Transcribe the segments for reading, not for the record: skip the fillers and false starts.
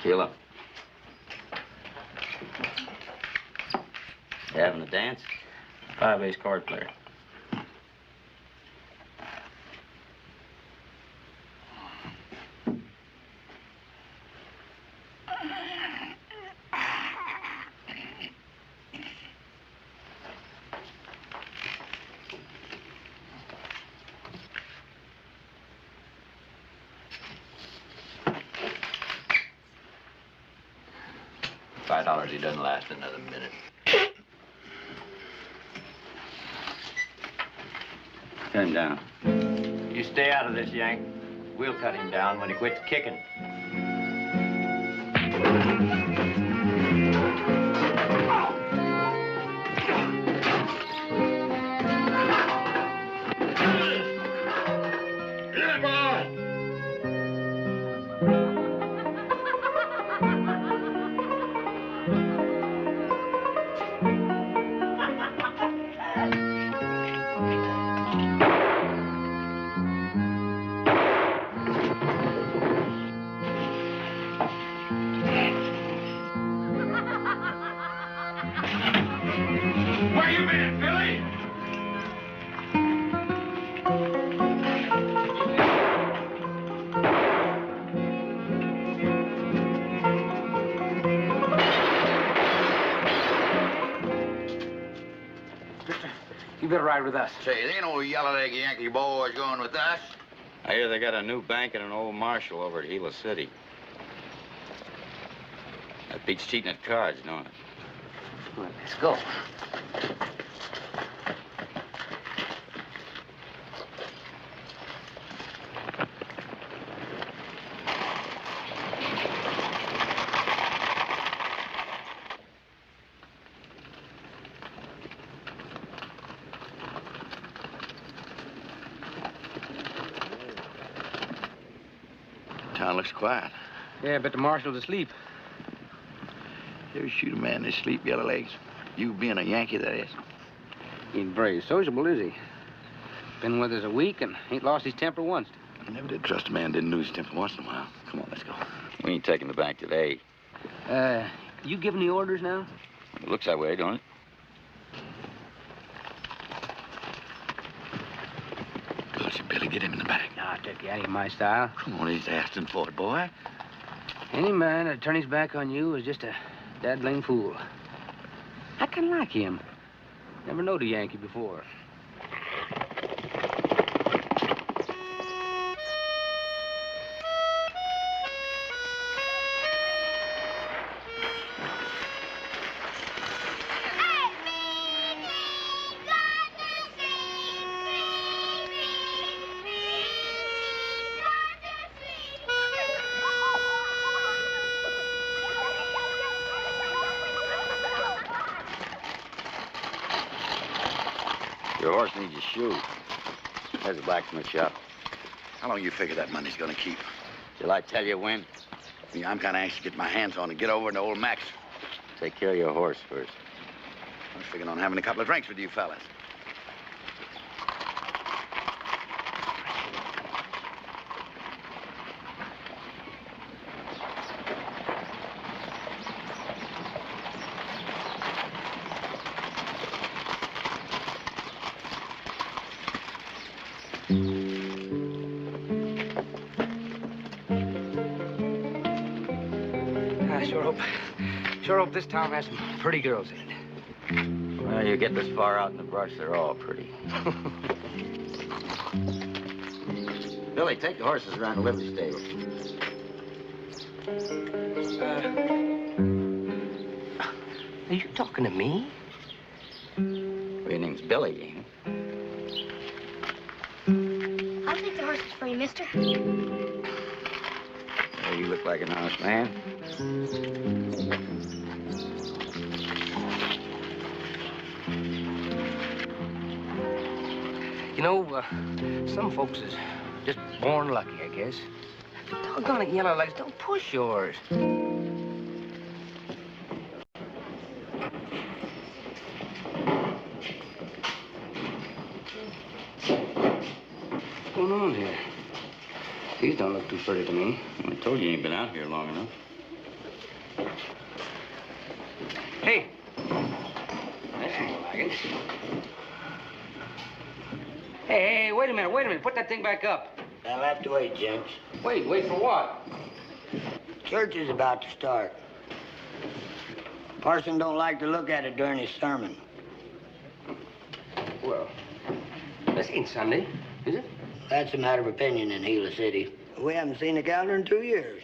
Sheila. You having a dance? 5-ace card player. $5, he doesn't last another minute. Cut him down. You stay out of this, Yank. We'll cut him down when he quits kicking. You better ride with us. Say, there ain't no Yellowleg Yankee boys going with us. I hear they got a new bank and an old marshal over at Gila City. That beats cheating at cards, don't it? Well, let's go. Town looks quiet. Yeah, but the marshal's asleep. You ever shoot a man in his sleep, Yellowlegs? You being a Yankee, that is. He ain't very sociable, is he? Been with us a week and ain't lost his temper once. I never did trust a man didn't lose his temper once in a while. Come on, let's go. We ain't taking the bank today. You giving the orders now? It looks that way, don't it? Gosh, Billy, get him in the back. Nah, Turkey, that ain't my style. Come on, he's asking for it, boy. Any man that'd turn his back on you is just a daddling fool. I kind of like him. Never knowed a Yankee before. Your horse needs a shoe. There's a blacksmith shop. How long you figure that money's gonna keep? Shall I tell you when? Yeah, I'm kind of anxious to get my hands on and get over to old Max. Take care of your horse first. I was figuring on having a couple of drinks with you fellas. Sure hope this town has some pretty girls in it. Well, you get this far out in the brush, they're all pretty. Billy, take the horses around the livery stable. Are you talking to me? Well, your name's Billy, ain't it? I'll take the horses for you, mister. Well, you look like an honest man. You know, some folks is just born lucky, I guess. Doggone it, Yellowlegs, don't push yours. What's going on here? These don't look too pretty to me. I told you ain't been out here long enough. Hey. That's more like it. Hey, wait a minute. Put that thing back up. I'll have to wait, gents. Wait for what? Church is about to start. Parson don't like to look at it during his sermon. Well, this ain't Sunday, is it? That's a matter of opinion in Gila City. We haven't seen the calendar in 2 years.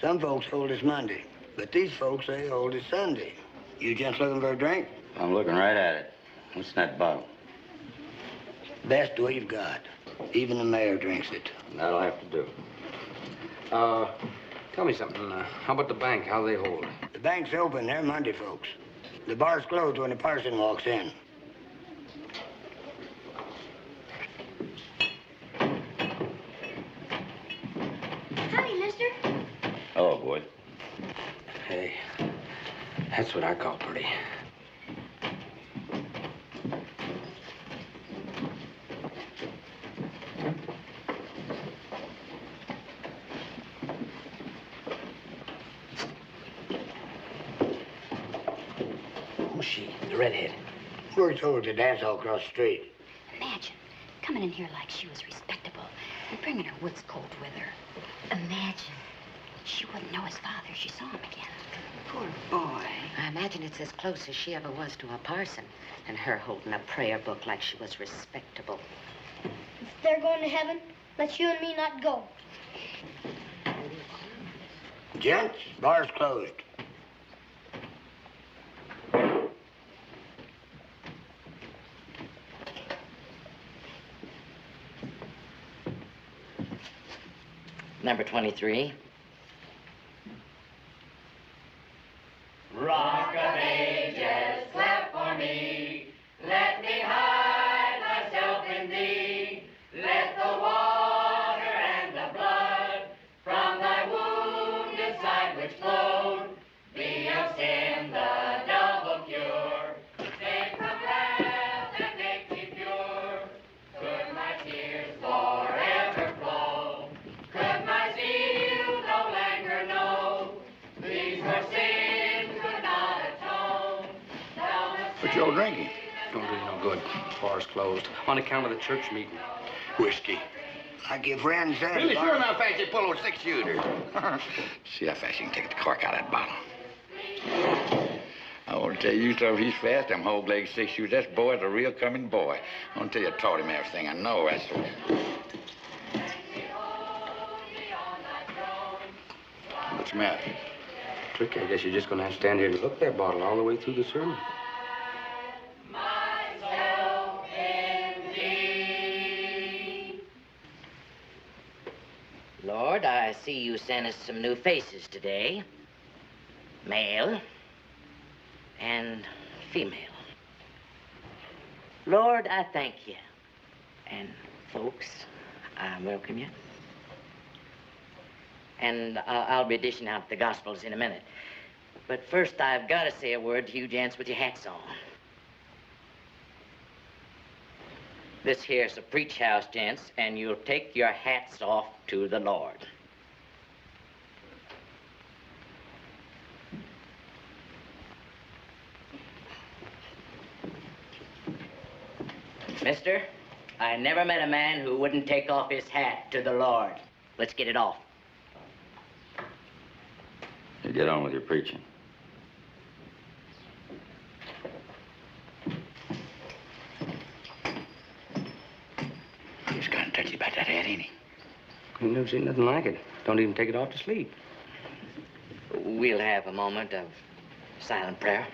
Some folks hold it's Monday, but these folks, they hold it's Sunday. You gents looking for a drink? I'm looking right at it. What's in that bottle? Best we've got. Even the mayor drinks it. That'll have to do. Tell me something. How about the bank? How they hold? The bank's open. They're Monday folks. The bar's closed when the parson walks in. Howdy, mister. Oh, boy. Hey, that's what I call pretty. Who's she? The redhead. We're told to dance all across the street. Imagine coming in here like she was respectable and bringing her woods coat with her. Imagine. She wouldn't know his father if she saw him again. Poor boy. I imagine it's as close as she ever was to a parson, and her holding a prayer book like she was respectable. If they're going to heaven, let you and me not go. Gents, bar's closed. Number 23. Rock of ages, clap for me. Let me hide myself in thee. Let the water and the blood from thy wounded side which flowed be of sin the double cure. Take from wrath and make me pure. Could my tears forever flow? Could my zeal no longer know? These were sins could not atone. But you're drinking. Don't do you no good. Bar's closed. On account of the church meeting. Whiskey. Like your friend said. Really sure how fast you pull those 6-shooter. See how fast you can take the cork out of that bottle. I want to tell you something. He's fast. Them whole leg 6-shooters. That boy's a real coming boy. I want to tell you, I taught him everything I know. That's what's the matter? Tricky. I guess you're just going to have to stand here and hook that bottle all the way through the sermon. myself in thee. Lord, I see you sent us some new faces today. Male and female. Lord, I thank you. And folks, I welcome you. And I'll be dishing out the Gospels in a minute. But first, I've got to say a word to you gents with your hats on. This here's a preach house, gents, and you'll take your hats off to the Lord. Mister, I never met a man who wouldn't take off his hat to the Lord. Let's get it off. You get on with your preaching. He's kind of touchy about that hat, ain't he? I've never seen nothing like it. Don't even take it off to sleep. We'll have a moment of silent prayer.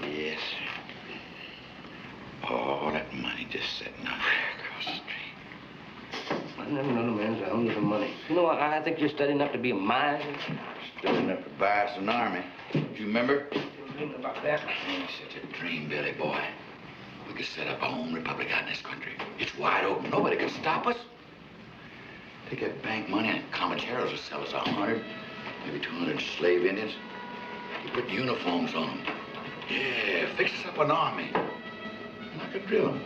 Yes. All that money just sitting up across the street. I never known a man so hungry for money. You know, I think you're studying up to be a miser. Studying up to buy us an army. Do you remember? Dreaming about that. It's such a dream, Billy boy. We could set up our own republic out in this country. It's wide open. Nobody can stop us. Take that bank money and Comancheros will sell us 100, maybe 200 slave Indians. You put uniforms on them. Yeah, fix us up an army. And I could drill them.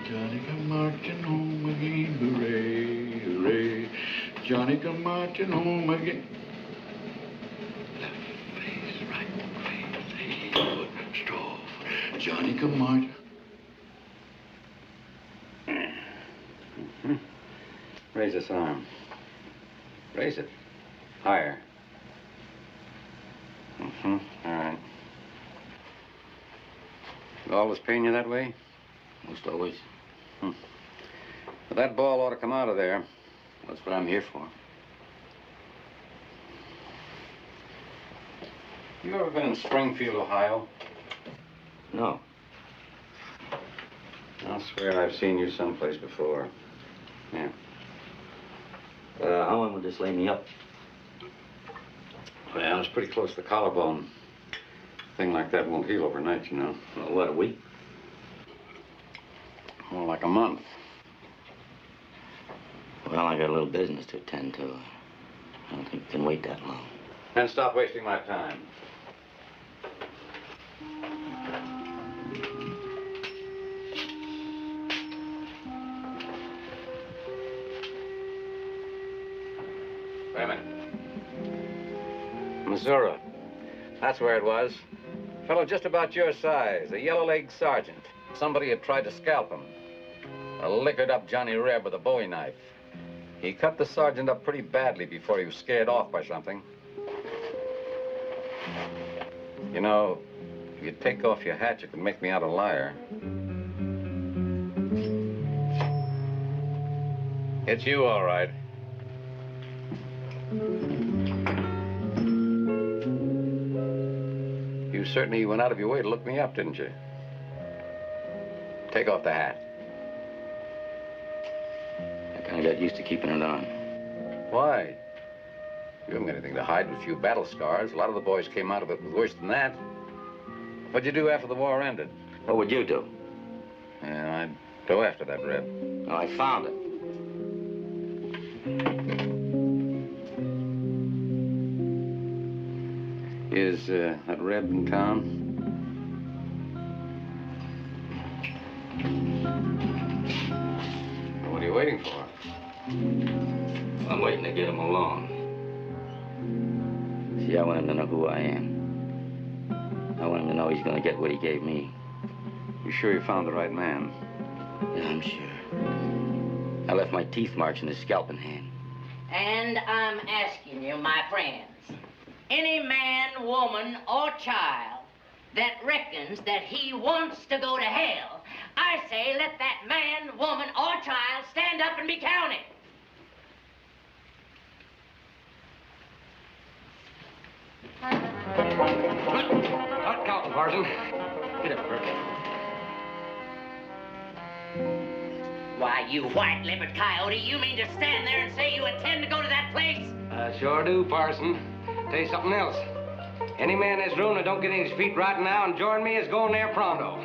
Johnny come marching home again, hooray, hooray. Johnny come marching home again. Left face, right face, hey, good, strophe. Johnny come marching. Raise this arm. Raise it. Higher. All right. It always pain you that way? Most always. But that ball ought to come out of there. That's what I'm here for. You ever been in Springfield, Ohio? No. I'll swear I've seen you someplace before. Yeah. How long would this lay me up? Well, it's pretty close to the collarbone. Thing like that won't heal overnight, you know. Well, what, a week? More like a month. Well, I got a little business to attend to. I don't think it can wait that long. Then stop wasting my time. Wait a minute. Missouri. That's where it was. Fellow just about your size, a Yellowleg sergeant. Somebody had tried to scalp him. A liquored up Johnny Reb with a Bowie knife. He cut the sergeant up pretty badly before he was scared off by something. You know, if you take off your hat, you can make me out a liar. It's you, all right. You certainly went out of your way to look me up, didn't you? Take off the hat. I kind of got used to keeping it on. Why? You haven't got anything to hide with a few battle scars. A lot of the boys came out of it with worse than that. What'd you do after the war ended? What would you do? Yeah, I'd go after that Reb. Well, I found it. Is that Reb in town? What are you waiting for? I'm waiting to get him along. See, I want him to know who I am. I want him to know he's going to get what he gave me. You sure you found the right man? Yeah, I'm sure. I left my teeth marks in his scalping hand. And I'm asking you, my friends, any man, woman, or child that reckons that he wants to go to hell, I say let that man, woman, or child stand up and be counted. Not counting, Parson. Get up, Bert. Now, you white-livered coyote, you mean to stand there and say you intend to go to that place? I sure do, Parson. Tell you something else. Any man in this room that don't get in his feet right now and join me is going there pronto.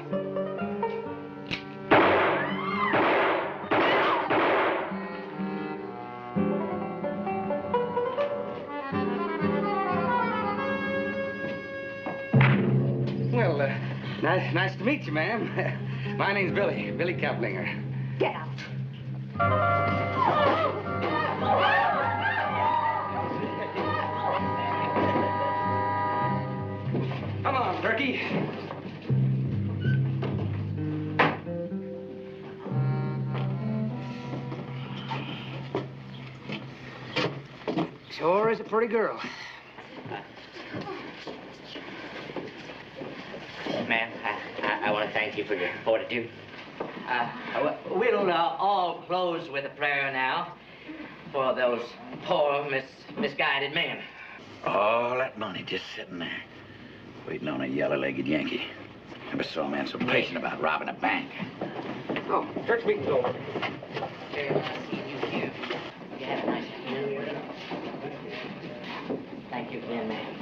Well, nice to meet you, ma'am. My name's Billy Kaplinger. Get out. Come on, Turkey. Sure is a pretty girl. Ma'am, I want to thank you for your fortitude. We'll all close with a prayer now for those poor, misguided men. All that money just sitting there, waiting on a yellow-legged Yankee. Never saw a man so patient about robbing a bank. Oh, church meeting's over. You have a nice afternoon. Thank you again, ma'am.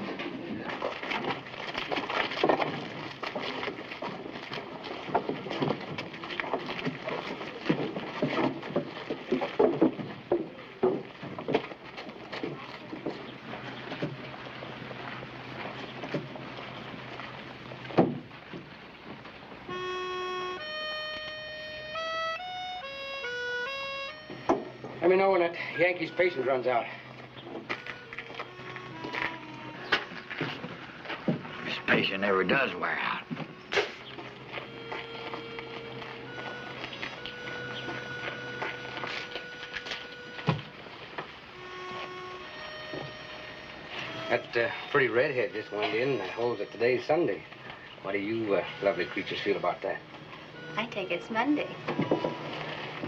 Let me know when that Yankee's patience runs out. His patience never does wear out. That pretty redhead just went in and holds that today's Sunday. What do you lovely creatures feel about that? I take it's Monday.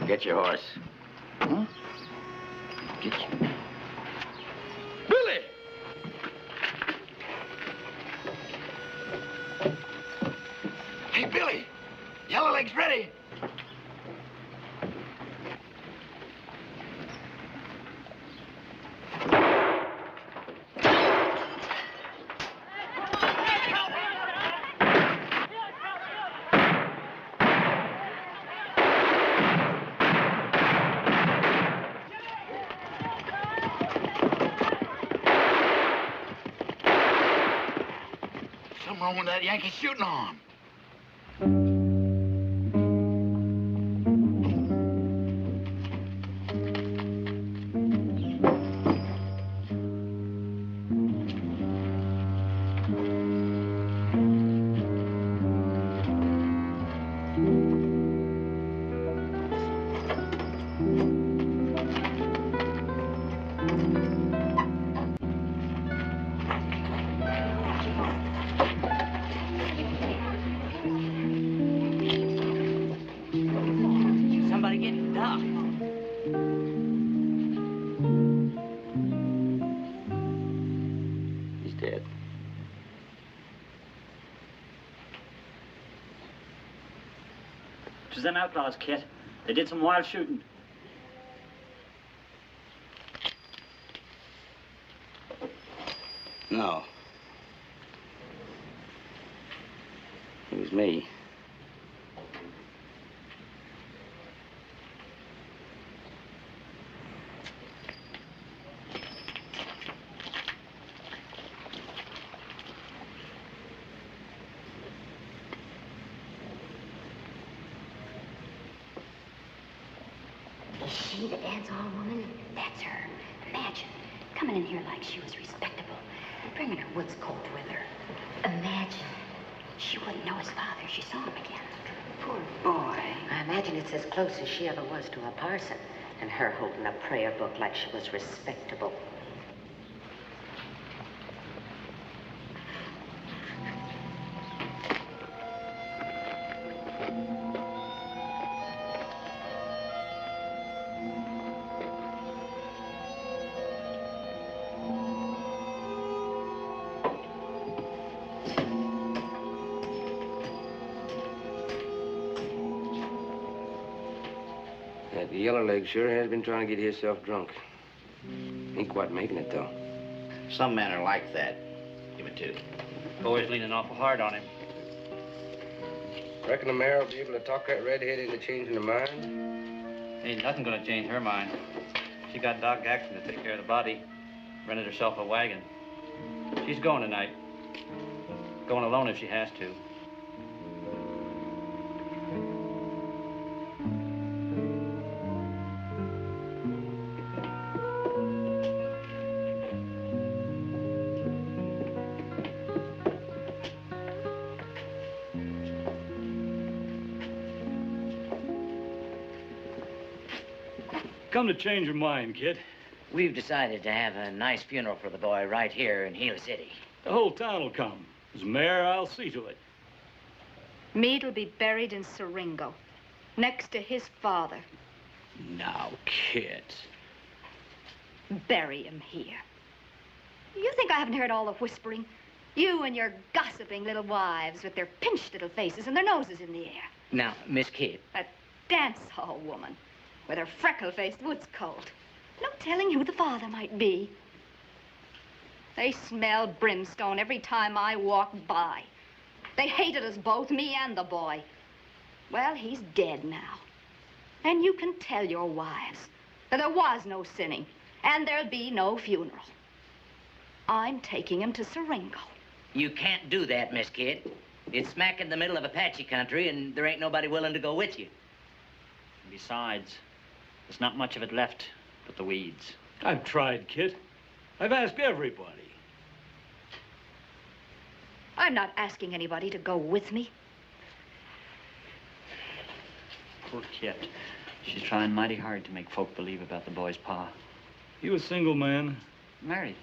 Get your horse. Huh? Get you. Billy! Hey, Billy! Yellowleg's ready. Something wrong with that Yankee shooting arm. It was them outlaws, Kit. They did some wild shooting. No. It was me. Is she the dance-hall woman? That's her. Imagine, coming in here like she was respectable and bringing her woods coat with her. Imagine, she wouldn't know his father if she saw him again. Poor boy. I imagine it's as close as she ever was to a parson, and her holding a prayer book like she was respectable. The Yellowleg sure has been trying to get himself drunk. Ain't quite making it, though. Some men are like that. Give it to. Boy's leaning awful hard on him. Reckon the mayor will be able to talk that redhead into changing her mind? Ain't nothing gonna change her mind. She got Doc Jackson to take care of the body. Rented herself a wagon. She's going tonight. Going alone if she has to. Come to change your mind, kid. We've decided to have a nice funeral for the boy right here in Gila City. The whole town will come. As mayor, I'll see to it. Mead'll be buried in Siringo, next to his father. Now, kid. Bury him here. You think I haven't heard all the whispering? You and your gossiping little wives with their pinched little faces and their noses in the air. Now, Miss Kidd. That dance hall woman with her freckle-faced woods colt. No telling who the father might be. They smell brimstone every time I walk by. They hated us both, me and the boy. Well, he's dead now. And you can tell your wives that there was no sinning and there'll be no funeral. I'm taking him to Siringo. You can't do that, Miss Kidd. It's smack in the middle of Apache country, and there ain't nobody willing to go with you. Besides, there's not much of it left but the weeds. I've tried, kid. I've asked everybody. I'm not asking anybody to go with me. Poor Kit. She's trying mighty hard to make folk believe about the boy's pa. You a single man? Married.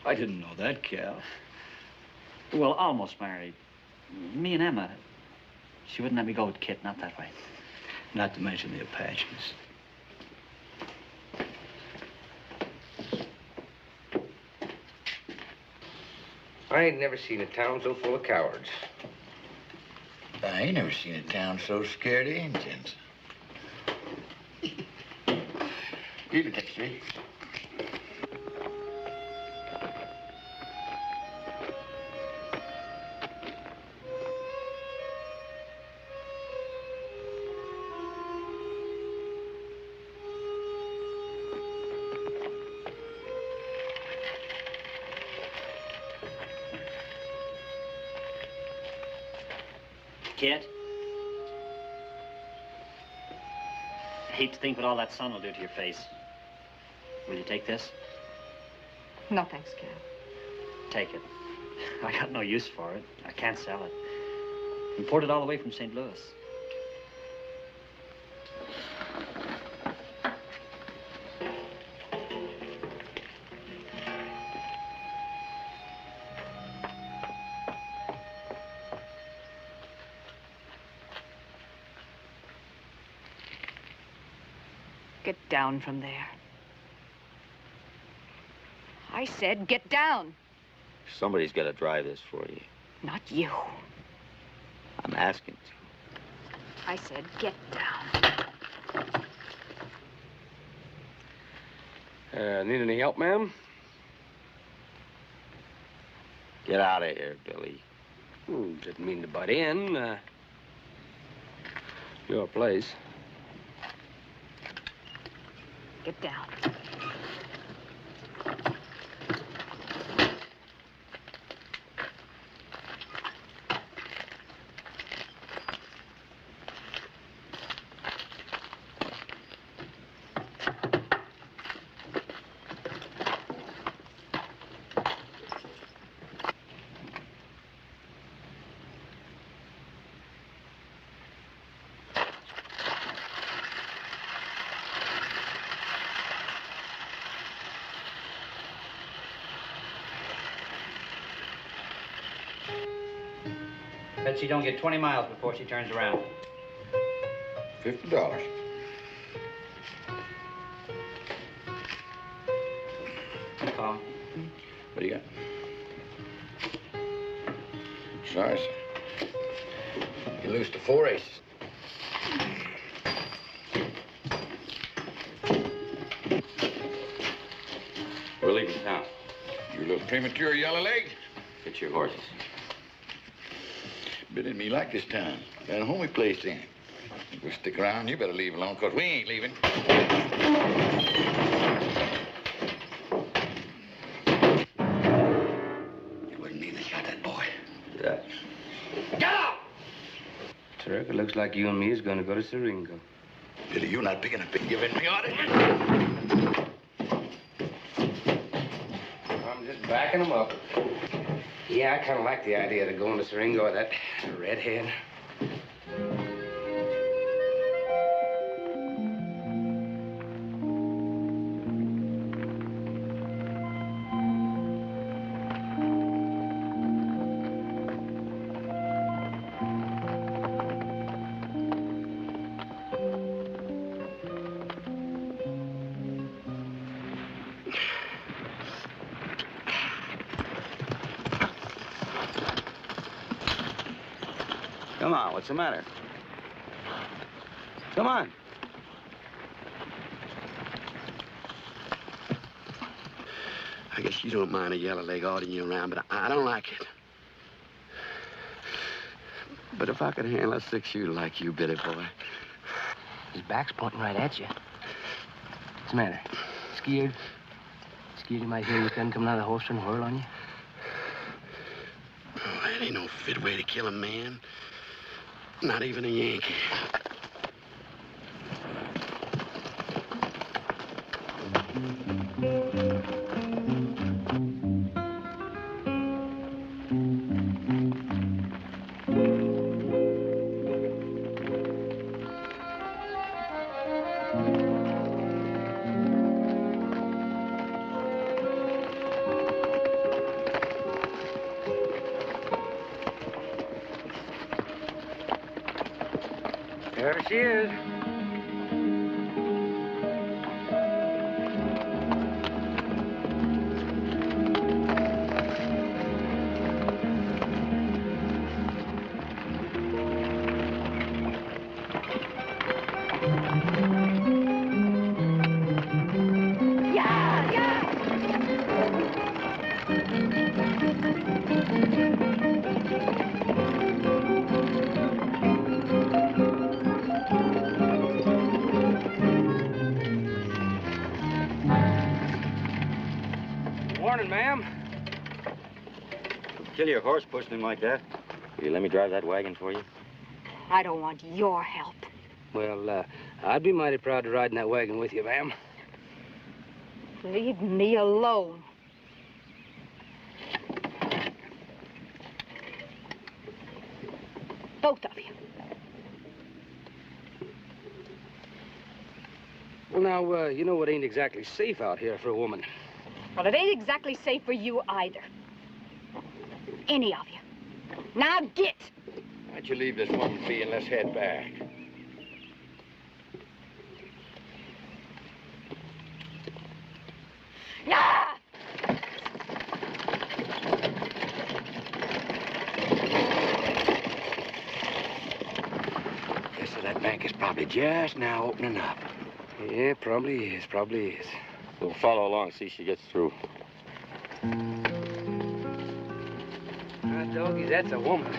I didn't know that, Cal. Well, almost married. Me and Emma. She wouldn't let me go with Kit, not that way. Not to mention the Apaches. I ain't never seen a town so full of cowards. I ain't never seen a town so scared of Indians. You can take a seat. Kit? I hate to think what all that sun will do to your face. Will you take this? No, thanks, Cal. Take it. I got no use for it. I can't sell it. Imported all the way from St. Louis. Get down from there. I said get down. Somebody's got to drive this for you. Not you. I'm asking to. I said get down. Need any help, ma'am? Get out of here, Billy. Didn't mean to butt in. Your place. Get down. Bet she don't get 20 miles before she turns around. $50. Paul. What do you got? Sorry, sir. You lose to 4 aces. premature, Yellowleg. Get your horses. Bit in me like this town. Got a homey place in. If we stick around, you better leave alone, because we ain't leaving. It wasn't me that shot that boy. Yeah. Get out! Turk, it looks like you and me is going to go to Siringo. Billy, you're not big enough to give me orders. I'm just backing him up. Yeah, I kind of like the idea of going to Siringo with that redhead. Come on, what's the matter? Come on. I guess you don't mind a Yellowleg ordering you around, but I don't like it. But if I could handle a six-shooter like you, Billy boy. His back's pointing right at you. What's the matter? Scared? Scared you might hear your gun coming out of the holster and whirl on you? Oh, that ain't no fit way to kill a man. Not even a Yankee. There she is. Morning, ma'am. Kill your horse pushing him like that. Will you let me drive that wagon for you? I don't want your help. Well, I'd be mighty proud to ride in that wagon with you, ma'am. Leave me alone. Both of you. Well, now, you know it ain't exactly safe out here for a woman. Well, it ain't exactly safe for you either. Any of you. Now get! Why don't you leave this woman be and let's head back? Ah! Guess that bank is probably just now opening up. Yeah, probably is, probably is. We'll follow along, see if she gets through. Doggies, that's a woman.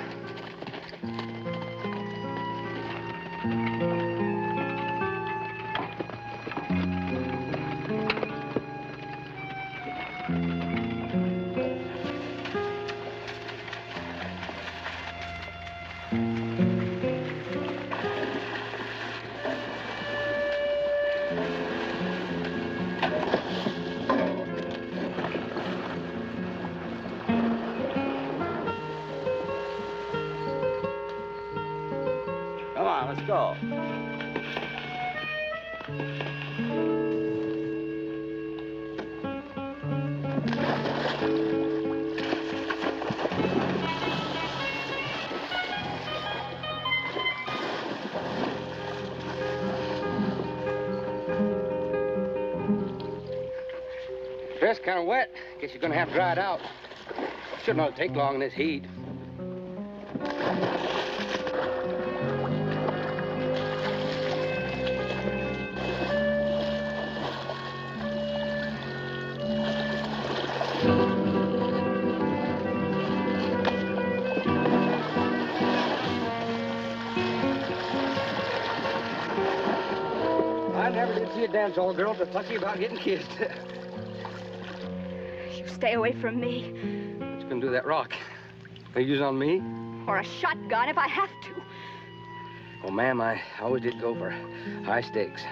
Come on, let's go. Dress kind of wet. Guess you're gonna have to dry it out. Shouldn't ought to take long in this heat. see a dance hall girl to fussy about getting kissed. You stay away from me. What's gonna do that rock? Gonna use on me? Or a shotgun if I have to. Oh, ma'am, I always did go for high stakes.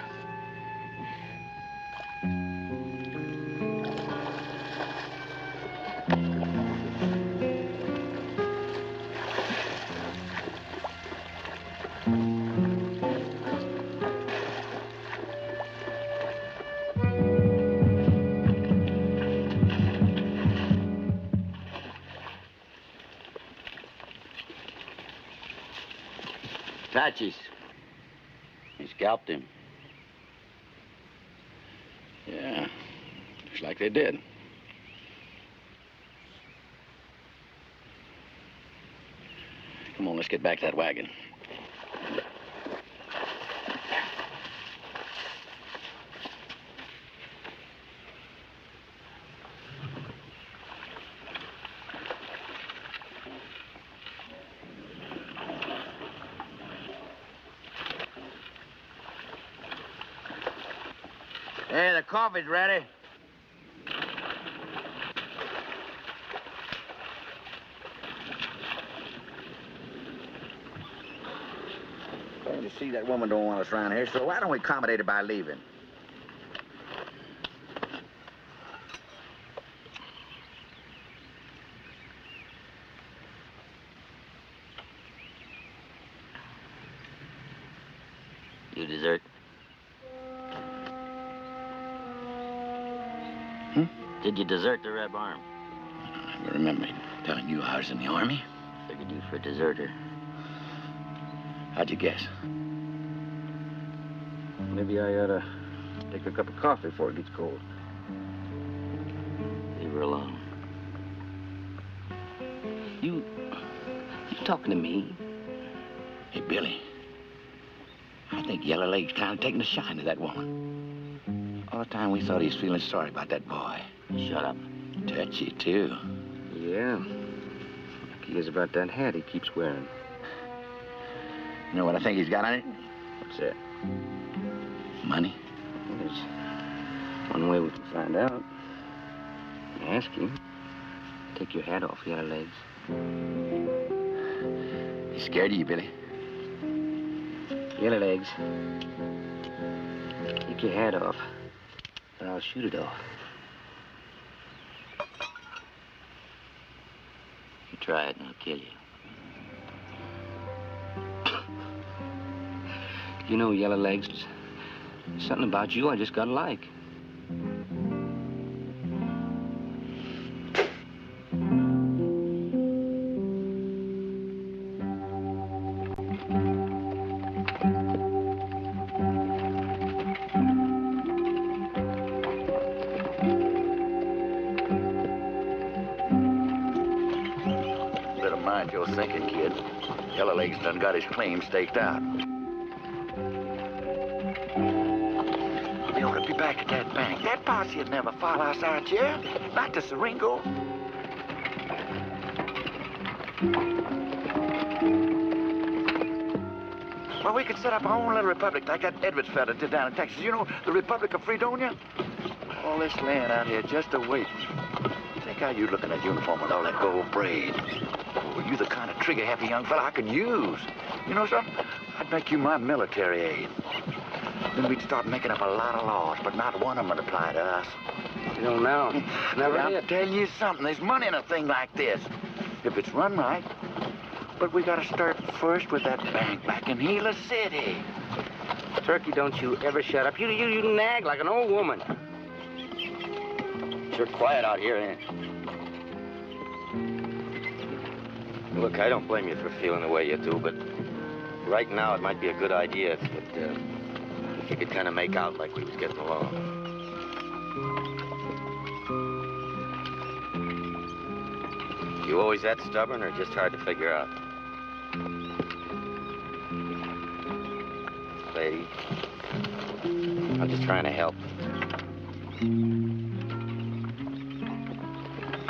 Apaches. He scalped him. Yeah, looks like they did. Come on, let's get back to that wagon. Hey, the coffee's ready. Well, you see, that woman don't want us around here, so why don't we accommodate her by leaving? You desert. Did you desert the Red Arm? I remember telling you I was in the Army. Figured you for a deserter. How'd you guess? Maybe I ought to take a cup of coffee before it gets cold. Leave her alone. You talking to me? Hey, Billy. I think Yellowleg's kind of taking a shine to that woman. All the time we thought he was feeling sorry about that boy. Shut up. Touchy, too. Yeah. Like he is about that hat he keeps wearing. You know what I think he's got on it? What's that? Money. Well, there's one way we can find out. Ask him. Take your hat off, Yellowlegs. He's scared of you, Billy. Yellowlegs. Take your hat off, or I'll shoot it off. You try it and I'll kill you. You know, Yellowlegs, there's something about you I just gotta like. Better mind your thinking, kid. Yellowleg's done got his claim staked out. We ought to be back at that bank. That posse would never follow us out here. Not to Siringo. Well, we could set up our own little republic like that Edwards fella did down in Texas. You know, the Republic of Fredonia? All this land out here just a waiting. Think how you look in that uniform with all that gold braid. Well, you the kind of trigger-happy young fella I could use. You know something? I'd make you my military aide. Then we'd start making up a lot of laws, but not one of them would apply to us. You don't know. Never I'm did. telling you something. There's money in a thing like this. If it's run right. But we gotta start first with that bank back in Gila City. Turkey, don't you ever shut up. You nag like an old woman. Sure quiet out here, ain't it? Look, I don't blame you for feeling the way you do, but right now it might be a good idea if you could kind of make out like we was getting along. You always that stubborn or just hard to figure out? Lady, I'm just trying to help.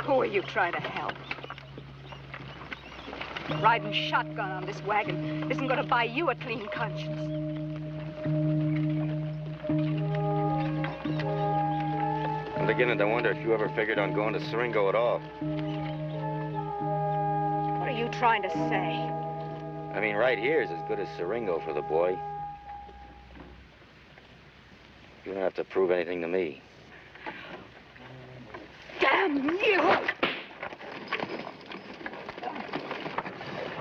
Who are you trying to help? Riding shotgun on this wagon isn't going to buy you a clean conscience. beginning to wonder if you ever figured on going to Siringo at all. What are you trying to say? I mean, right here is as good as Siringo for the boy. You don't have to prove anything to me. Damn you!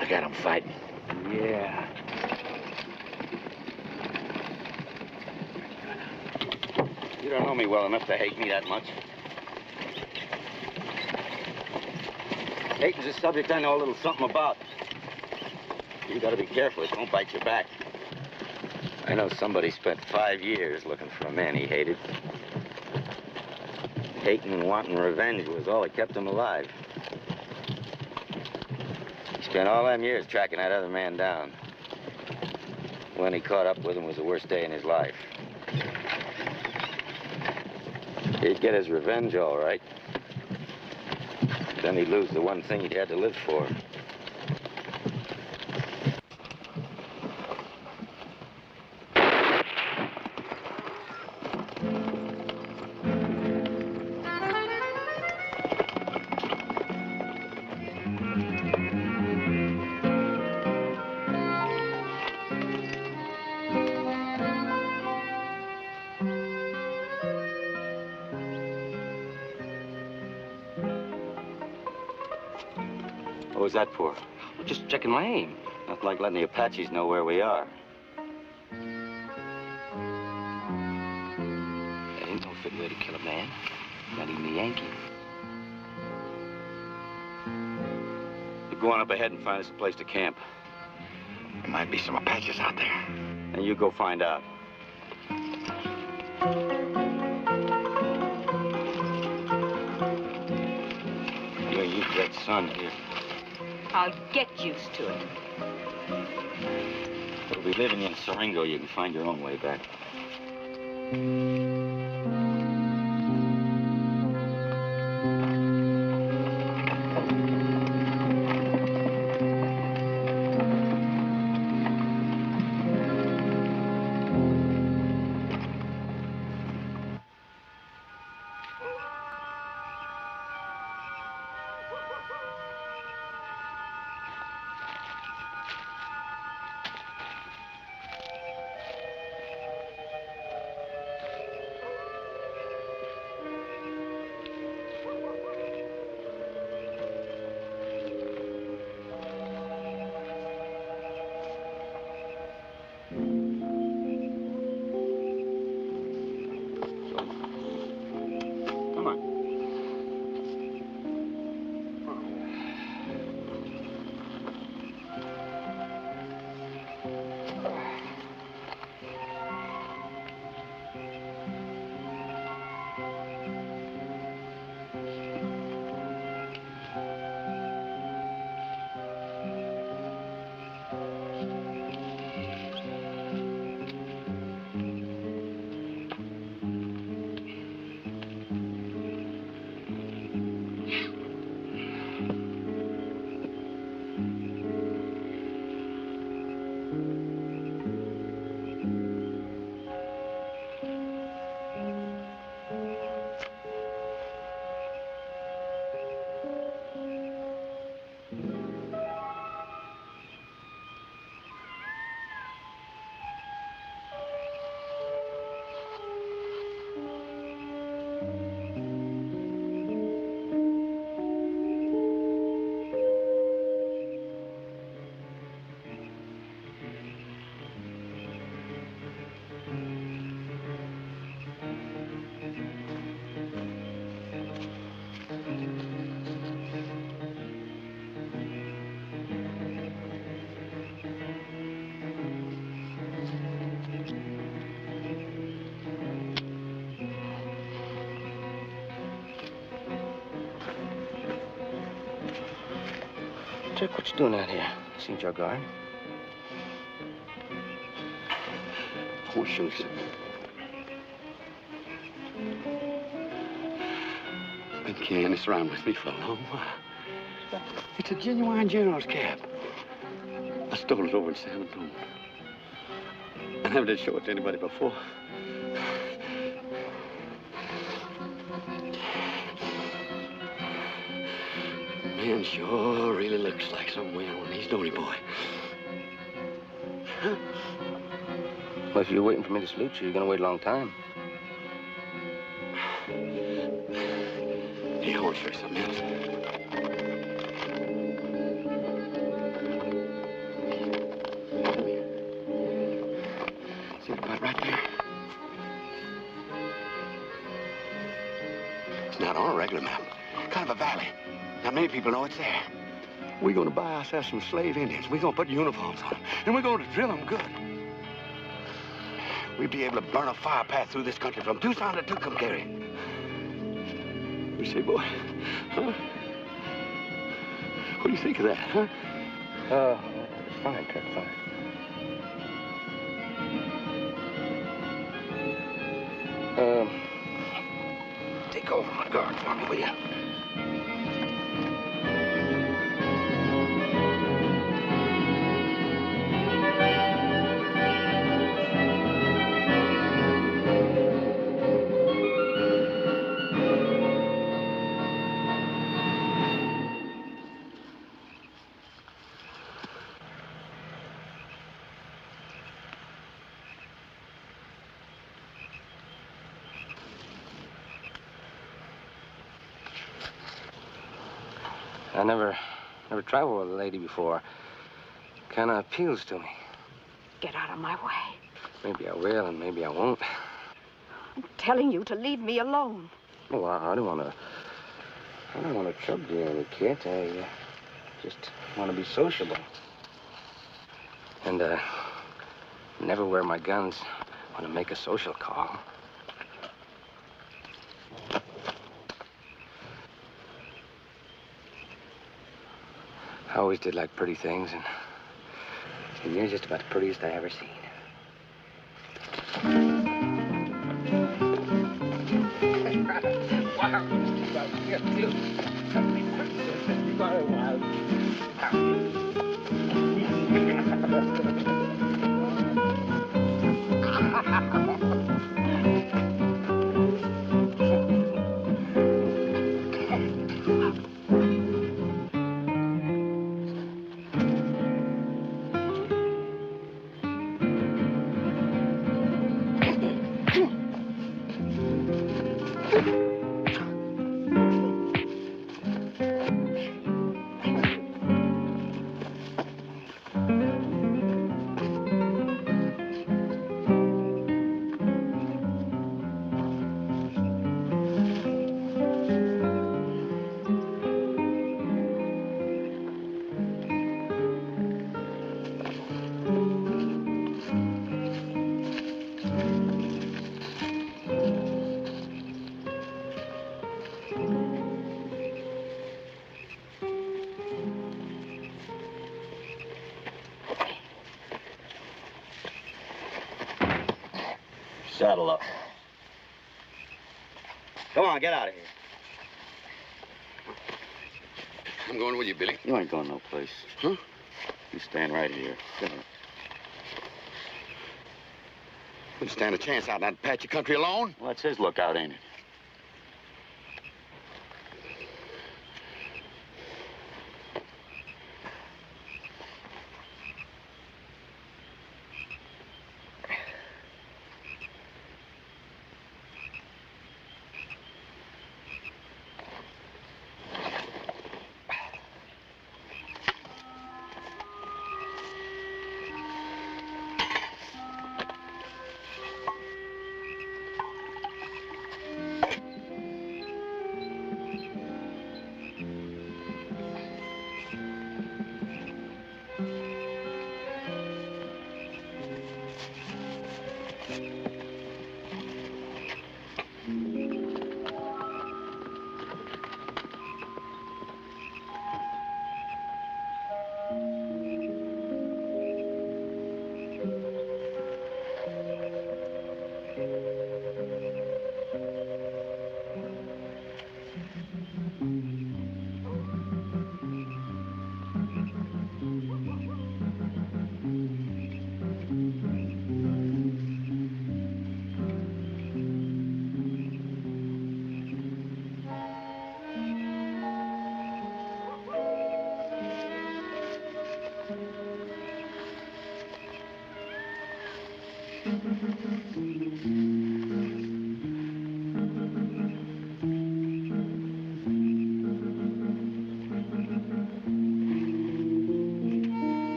Look at him fighting. Yeah. You don't know me well enough to hate me that much. Hating's a subject I know a little something about. You gotta be careful, it don't bite your back. I know somebody spent 5 years looking for a man he hated. Hating and wanting revenge was all that kept him alive. He spent all them years tracking that other man down. When he caught up with him was the worst day in his life. He'd get his revenge, all right. Then he'd lose the one thing he'd had to live for. What was that for? Well, just checking my aim. Not like letting the Apaches know where we are. That ain't no fit way to kill a man. Not even a Yankee. You go on up ahead and find us a place to camp. There might be some Apaches out there. And you go find out. You're used to that sun here. I'll get used to it. It'll be living in Siringo. You can find your own way back. Chick, what you doing out here? Seen your guard? Horseshoes. Been carrying this around with me for a long while. It's a genuine general's cap. I stole it over in San Antonio. I never did show it to anybody before. man sure really looks like some man when he's Donny boy. Huh? Well, if you're waiting for me to salute you, you're going to wait a long time. Hey, I want to show you something else. See the butt right there? It's not on a regular map. Kind of a valley. Not many people know it's there. We're going to buy ourselves some slave Indians. We're going to put uniforms on them. And we're going to drill them good. We'll be able to burn a fire path through this country from Tucson to Tucumcari. You say, boy? Huh? What do you think of that, huh? Fine, Kirk, fine. Take over my guard for me, will you? I never traveled with a lady before. Kind of appeals to me. Get out of my way. Maybe I will, and maybe I won't. I'm telling you to leave me alone. Well, I don't want to trouble you any, kid. I just want to be sociable. And, never wear my guns when I make a social call. I always did like pretty things, and you're just about the prettiest I ever seen. Saddle up. Come on, get out of here. I'm going with you, Billy. You ain't going no place. Huh? You stand right here. Come on. Wouldn't stand a chance out in that Apache country alone. Well, that's his lookout, ain't it?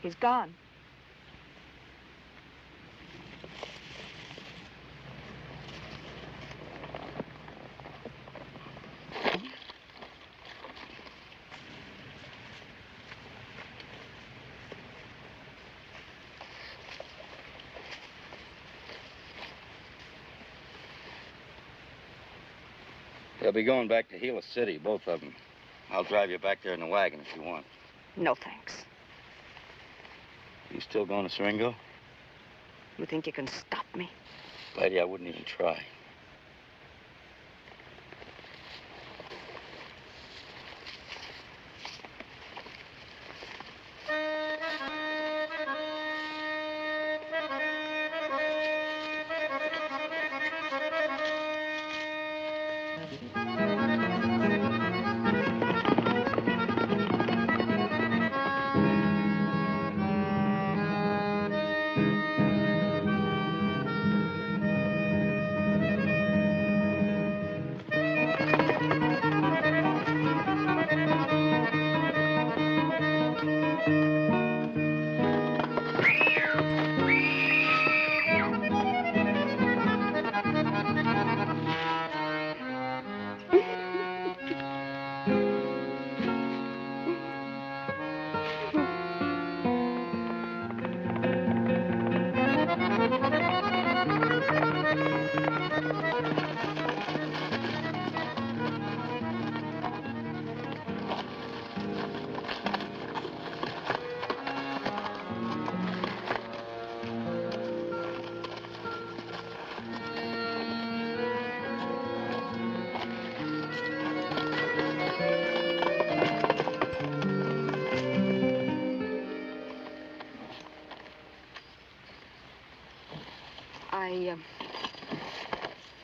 He's gone. They'll be going back to Gila City, both of them. I'll drive you back there in the wagon if you want. No, thanks. You still going to Siringo? You think you can stop me? Lady, I wouldn't even try.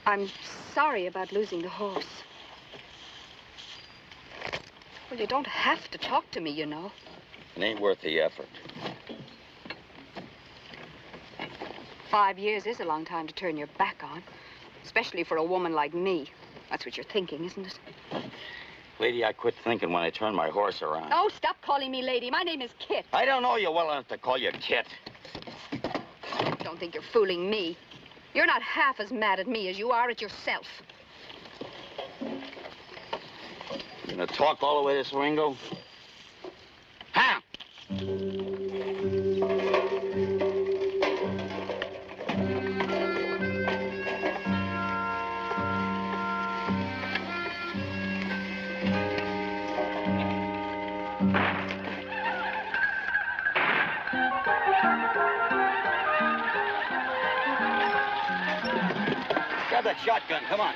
I'm sorry about losing the horse. Well, you don't have to talk to me, you know. It ain't worth the effort. 5 years is a long time to turn your back on, especially for a woman like me. That's what you're thinking, isn't it? Lady, I quit thinking when I turned my horse around. Oh, stop calling me lady. My name is Kit. I don't know you well enough to call you Kit. Don't think you're fooling me. You're not half as mad at me as you are at yourself. You gonna talk all the way to Siringo? Huh? Grab that shotgun, come on.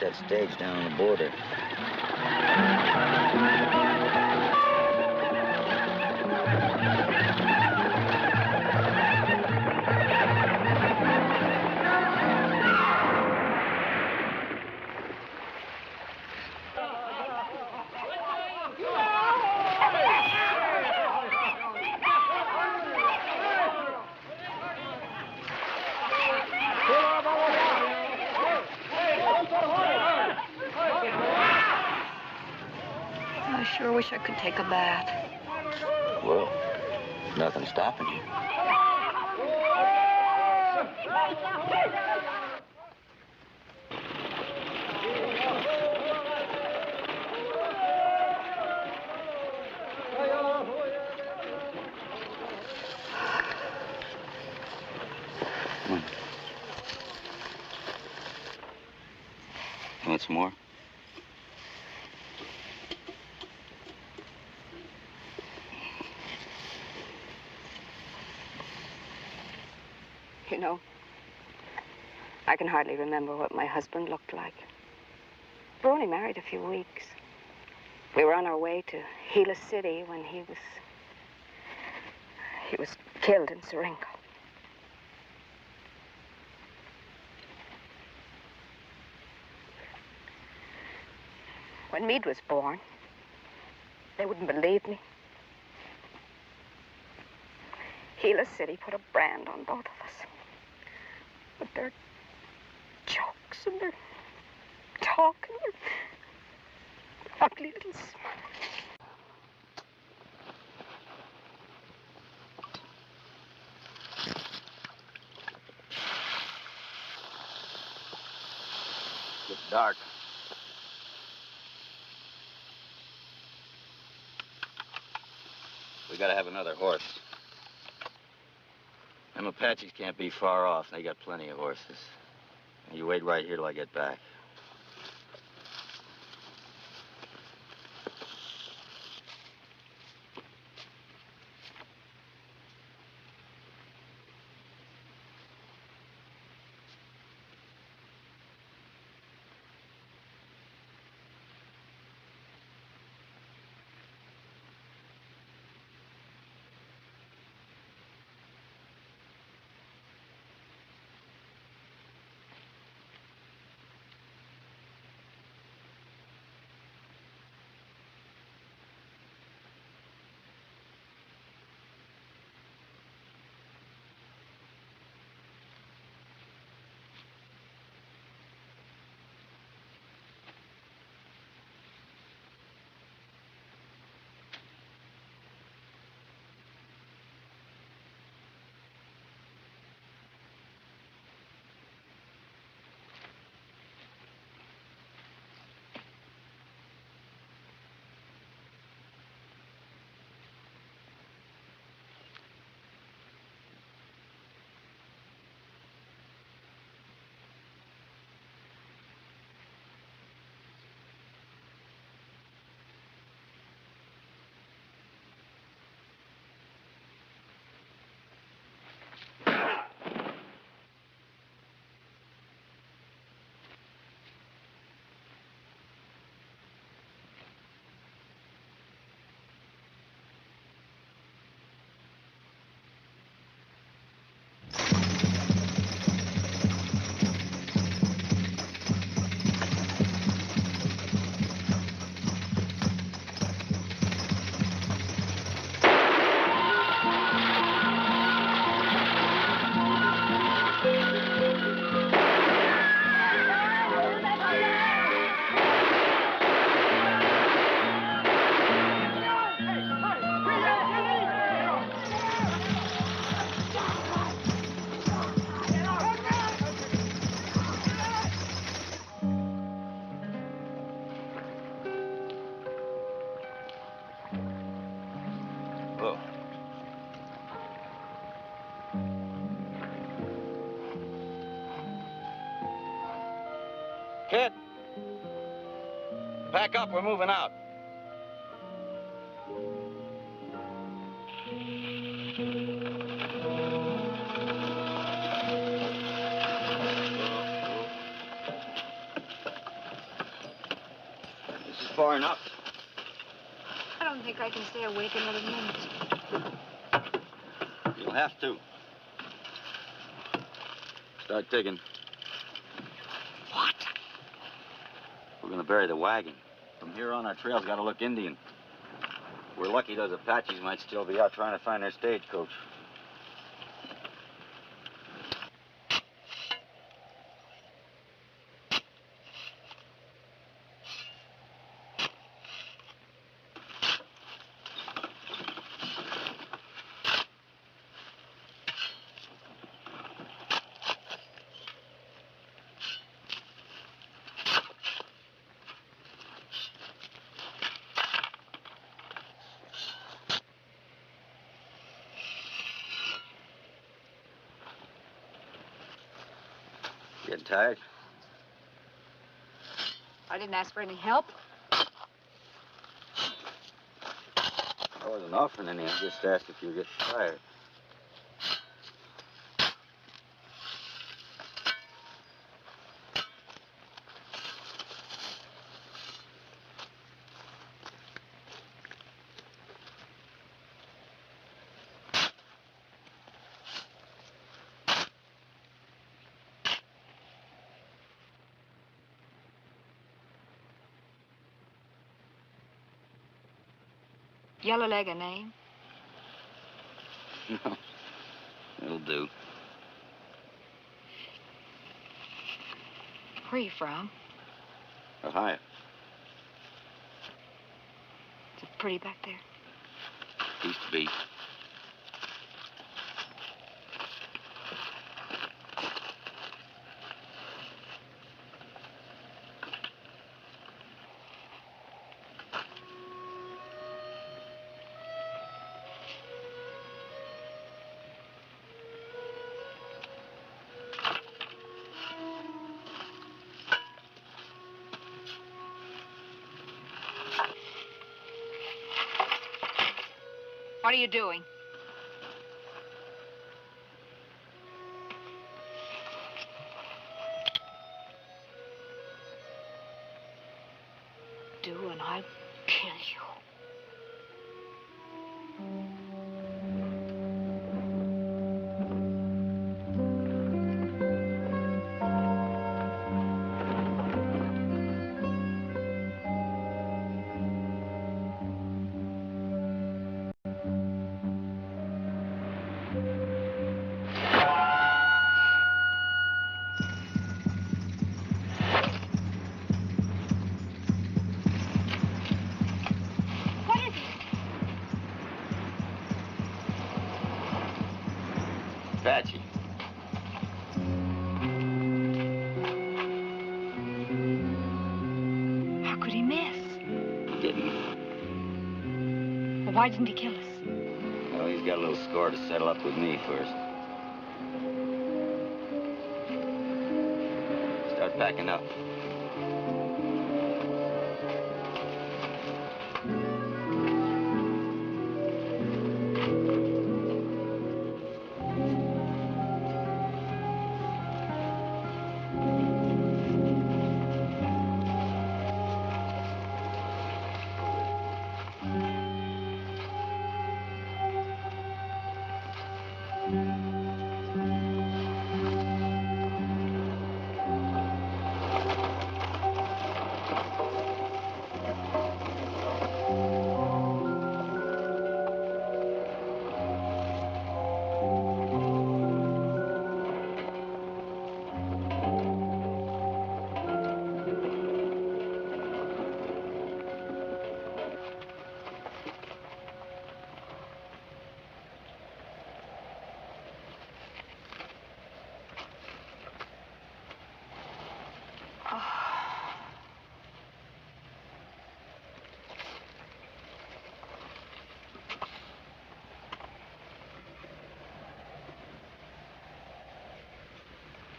That stage down on the border. and take a bath. Well, nothing's stopping you. Want some more? You know, I can hardly remember what my husband looked like. We were only married a few weeks. We were on our way to Gila City when he was killed in Siringo. When Meade was born, they wouldn't believe me. Gila City put a brand on both of us. With their jokes and their talk and their ugly little smile. It's dark. We gotta have another horse. Them Apaches can't be far off. They got plenty of horses. You wait right here till I get back. Kid, pack up, we're moving out. This is far enough. I don't think I can stay awake another minute. You'll have to. Start digging. What? We're gonna bury the wagon. From here on, our trail's gotta look Indian. We're lucky those Apaches might still be out trying to find their stagecoach. getting tired? I didn't ask for any help. I wasn't offering any. I just asked if you were getting tired. Yellowleg a name? No. It'll do. Where are you from? Ohio. Is it pretty back there? Used to be. What are you doing? Do and I'll kill you. Apache. How could he miss? He didn't. Well, why didn't he kill us? Well, he's got a little score to settle up with me first. Start packing up.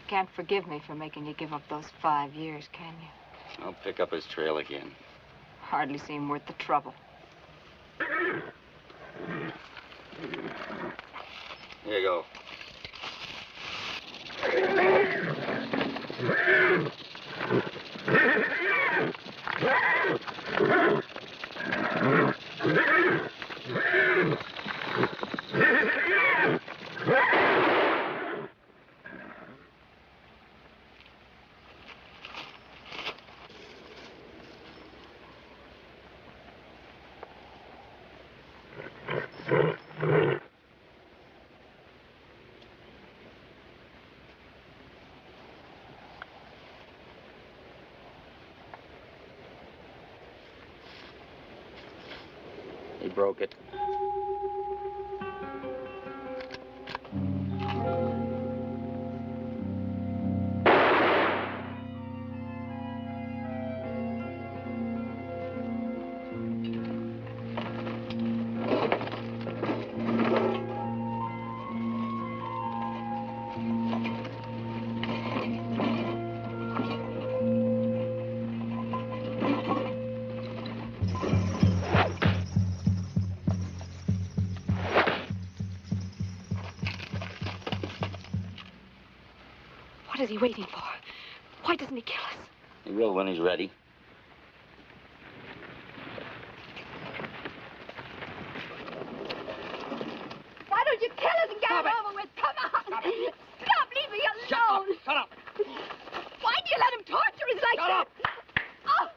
Can't forgive me for making you give up those 5 years, can you? I'll pick up his trail again. Hardly seem worth the trouble. Here you go. He broke it. is he waiting for? Why doesn't he kill us? He will when he's ready. Why don't you kill us and get it over with? Come on. Stop. Leave me alone. Shut up. Why do you let him torture us like that? Oh.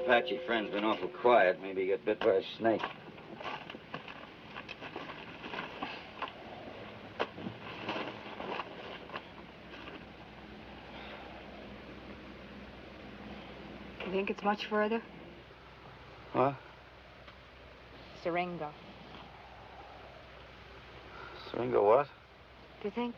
Apache friend's been awful quiet. Maybe he got bit by a snake. You think it's much further? What? Siringo. Siringo what? Do you think?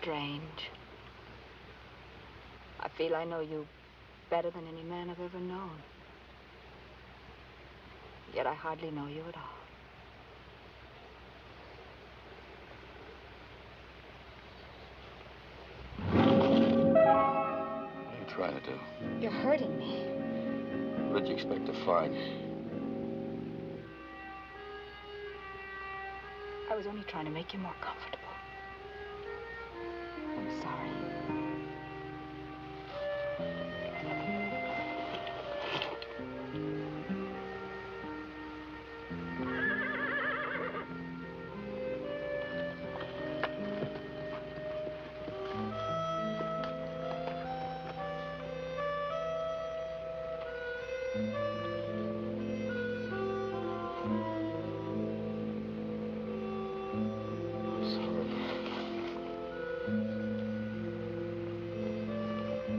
Strange. I feel I know you better than any man I've ever known. Yet I hardly know you at all. What are you trying to do? You're hurting me. What did you expect to find? I was only trying to make you more comfortable. I'm sorry.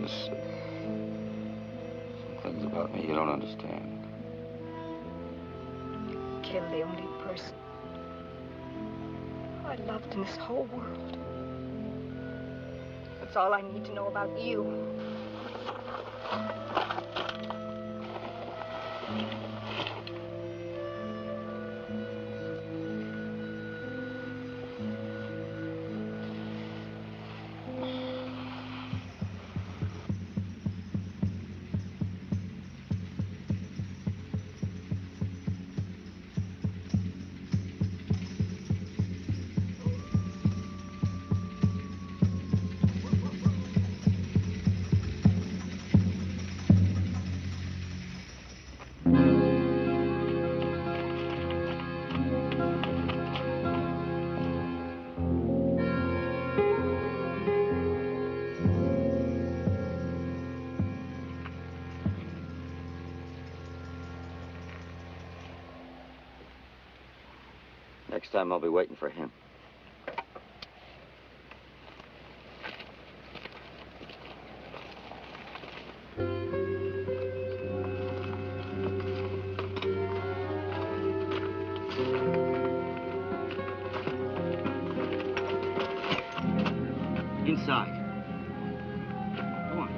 Some things about me you don't understand. You killed the only person I loved in this whole world. That's all I need to know about you. Next time I'll be waiting for him. Inside. Go on.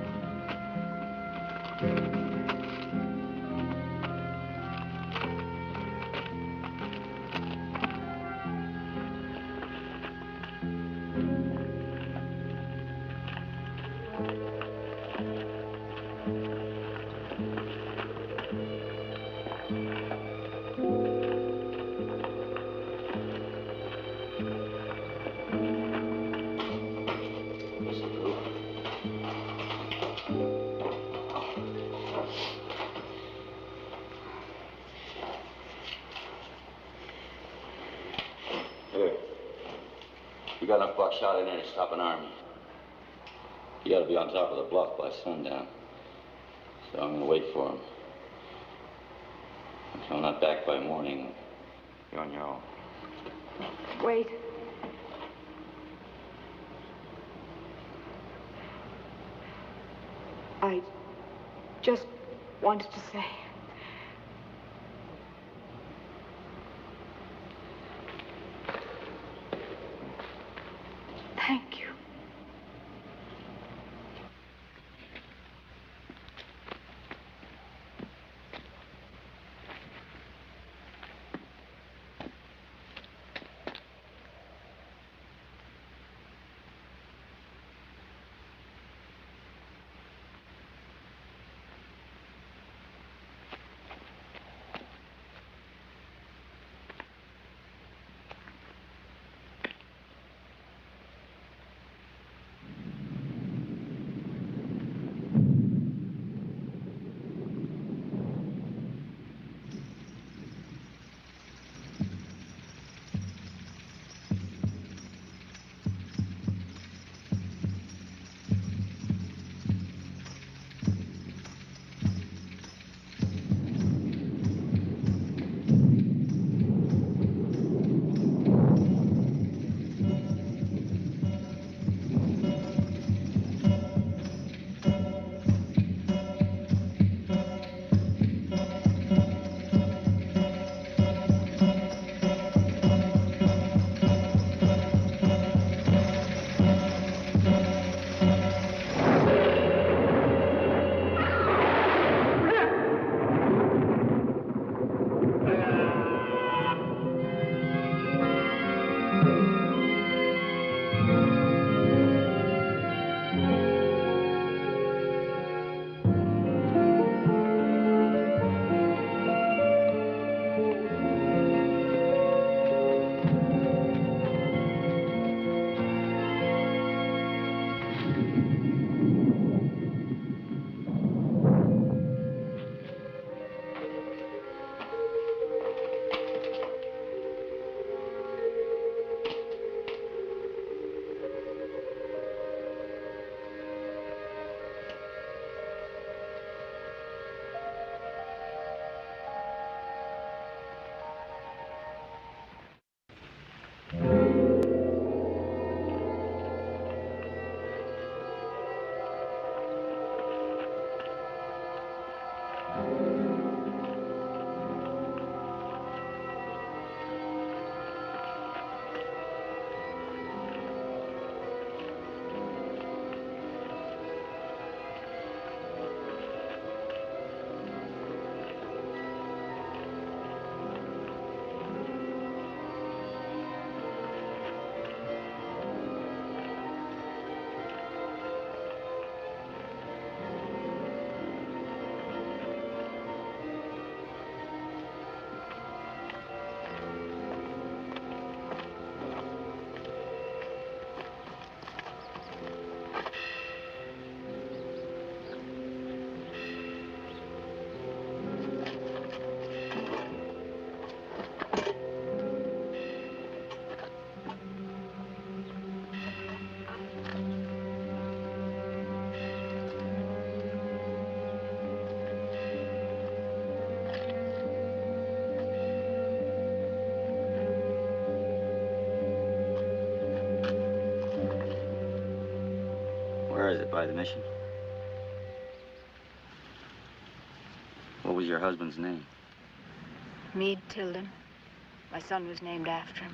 Here. You got enough buckshot in there to stop an army. You gotta be on top of the bluff by sundown. So I'm gonna wait for him. If I'm not back by morning, you're on your own. Wait. I just wanted to say. Thank you. by the mission? What was your husband's name? Meade Tilden. My son was named after him.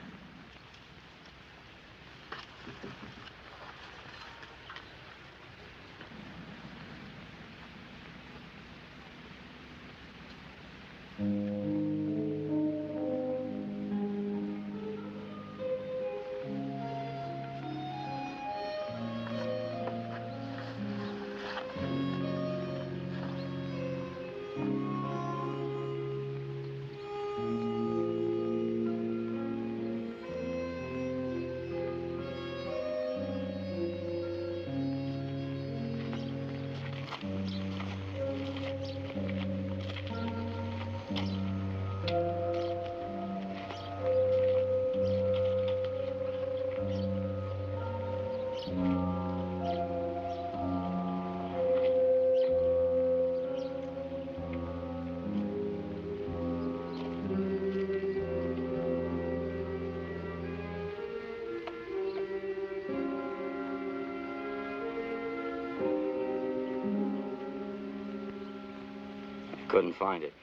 Couldn't find it.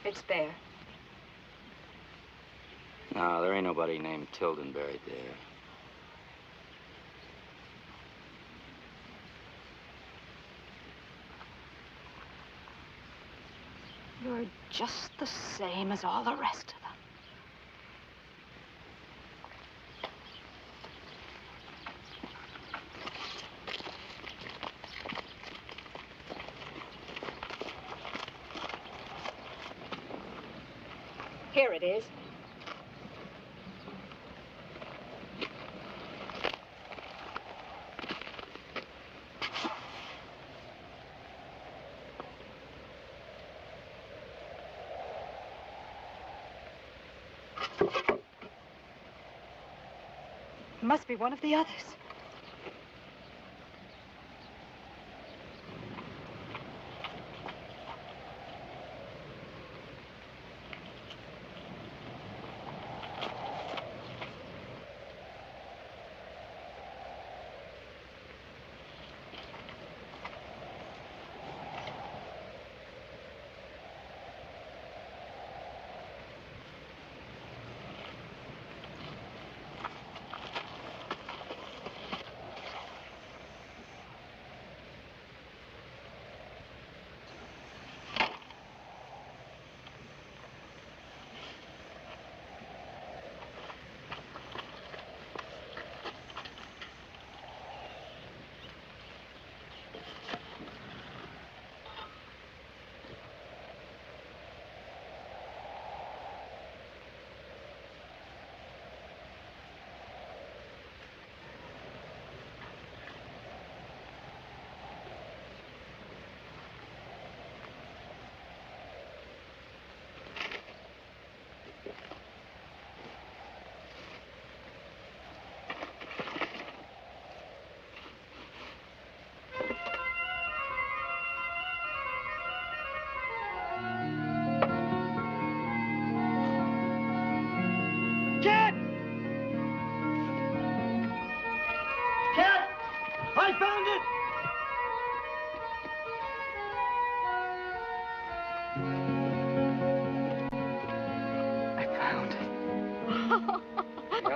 It's there. No, there ain't nobody named Tilden buried there. You're just the same as all the rest of them. Here it is. Must be one of the others.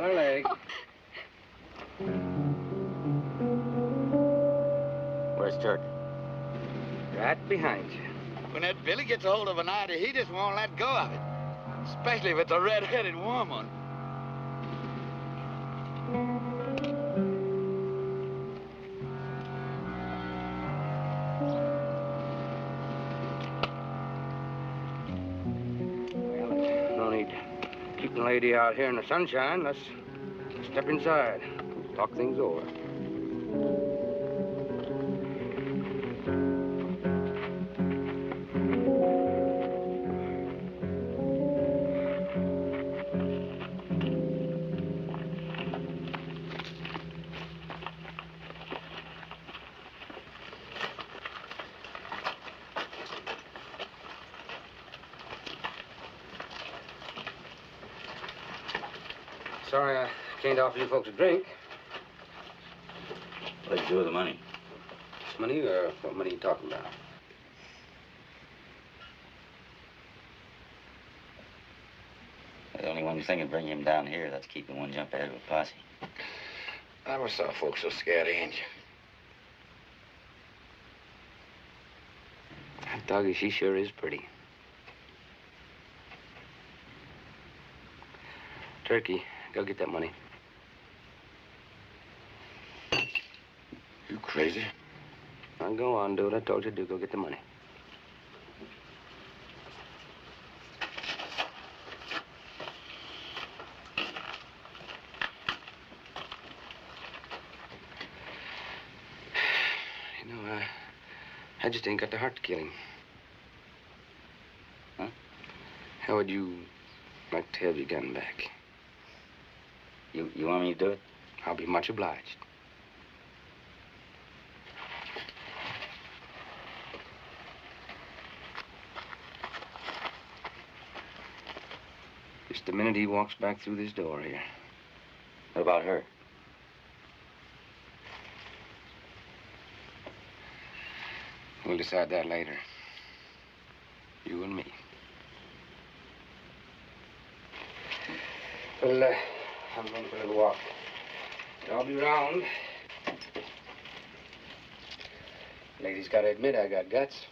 Yellowleg. Where's Turk? Right behind you. When that Billy gets a hold of an idea, he just won't let go of it. Especially if it's a red-headed woman. Well, no need keeping the lady out here in the sunshine. Let's step inside. Talk things over. Sorry I can't offer you folks a drink. What'd you do with the money? Money, or what money are you talking about? The only one thing would bring him down here, that's keeping one jump ahead of a posse. I never saw folks so scared of Injun. That doggy, she sure is pretty. Turkey, go get that money. You crazy? Now go on, do what I told you to do. Go get the money. You know, I just ain't got the heart to kill him. Huh? How would you like to have your gun back? You want me to do it? I'll be much obliged. Just the minute he walks back through this door here. What about her? We'll decide that later. You and me. Well, I'm going for a little walk. I'll be round. Ladies gotta admit I got guts.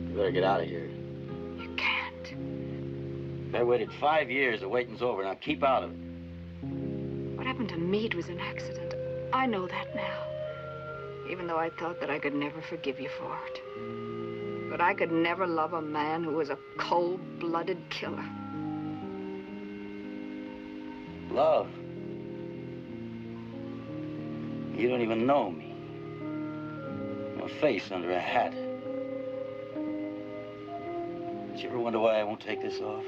You better get out of here. You can't. I waited 5 years. The waiting's over. Now keep out of it. What happened to Meade was an accident. I know that now. Even though I thought that I could never forgive you for it. But I could never love a man who was a cold-blooded killer. Love? You don't even know me. A face under a hat. Did you ever wonder why I won't take this off?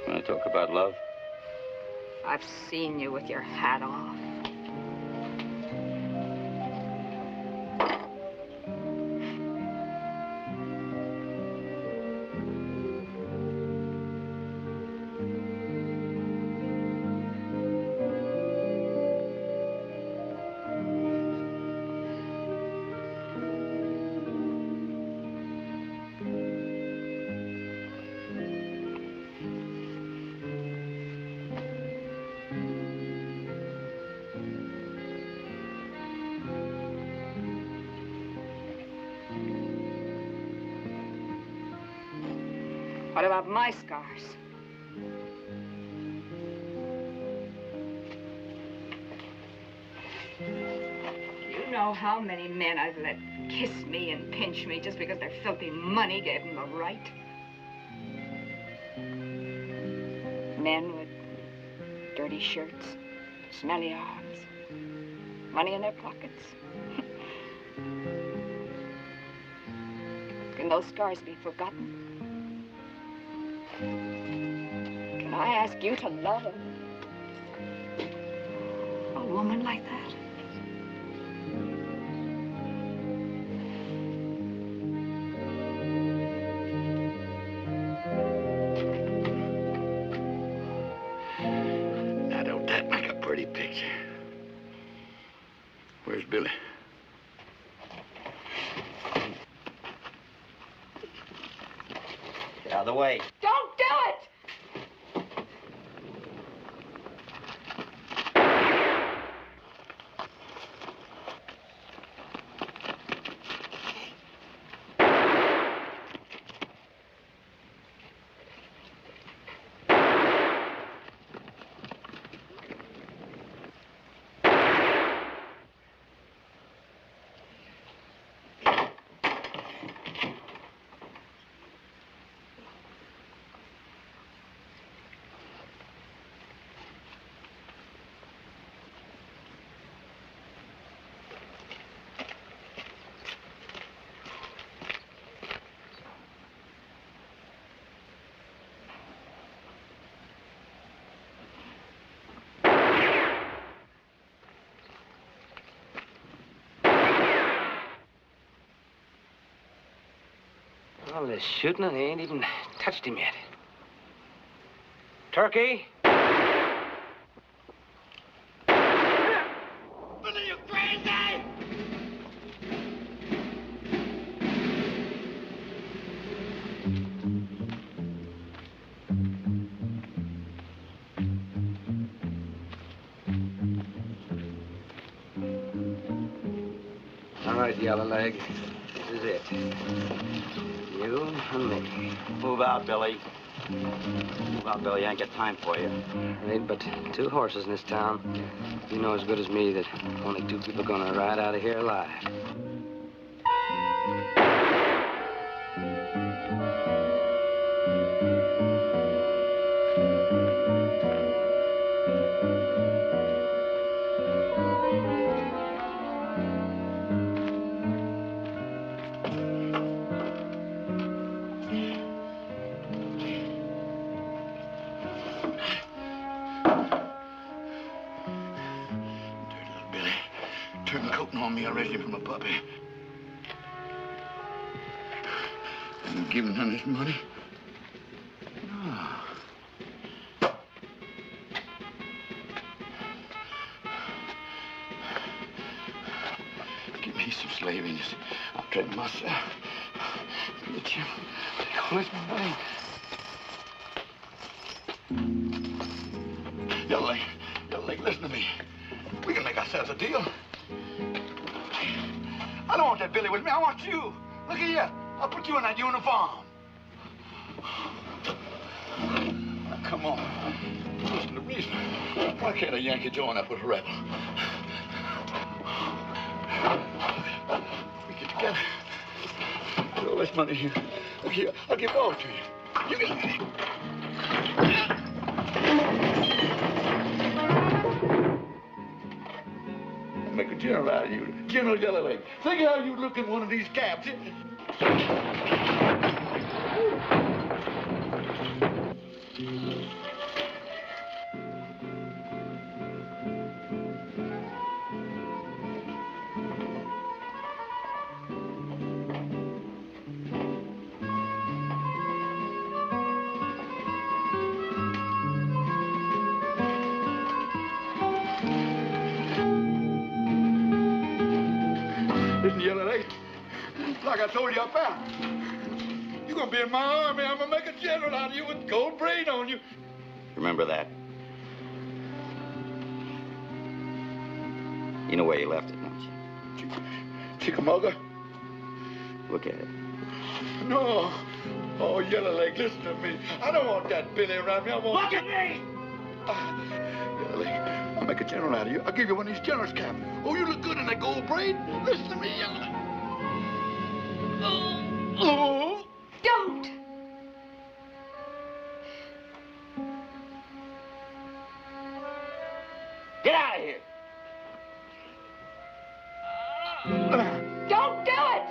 When I talk about love? I've seen you with your hat off. What about my scars? You know how many men I've let kiss me and pinch me just because their filthy money gave them the right? Men with dirty shirts, smelly arms, money in their pockets. Can those scars be forgotten? Can I ask you to love a woman like that? Now, don't that make a pretty picture? Where's Billy? Get out of the way. Don't do it! All this shooting and they ain't even touched him yet. Turkey? Billy, you crazy? All right, Yellowleg. This is it. You and me. Move out, Billy. Move out, Billy. I ain't got time for you. There ain't but 2 horses in this town. You know as good as me that only 2 people are gonna ride out of here alive. Arrested him from a puppy. Didn't give him none of his money. No. Give me some slaving. I'll trade myself. Get you. Take all his money. Yellowleg, listen to me. We can make ourselves a deal. I don't want that Billy with me. I want you. Look at you. I'll put you in that uniform. Now, come on. Listen to reason. Why can't a Yankee join up with a rebel? We get together. Put all this money here. Look here. I'll give it all to you. You can get it. Make a general out of you. General Yellowleg. Think of how you look in one of these cabs. Like I told you up there. You're gonna be in my army. I'm gonna make a general out of you with gold braid on you. Remember that. You know where you left it, don't you? Chickamauga? Look at it. No. Oh, Yellowleg, listen to me. I don't want that Billy around me. I want... Look at me! Yellowleg, I'll make a general out of you. I'll give you one of these general's caps. Oh, you look good in that gold braid. Listen to me, Yellowleg. Oh! Don't! Get out of here! Don't do it!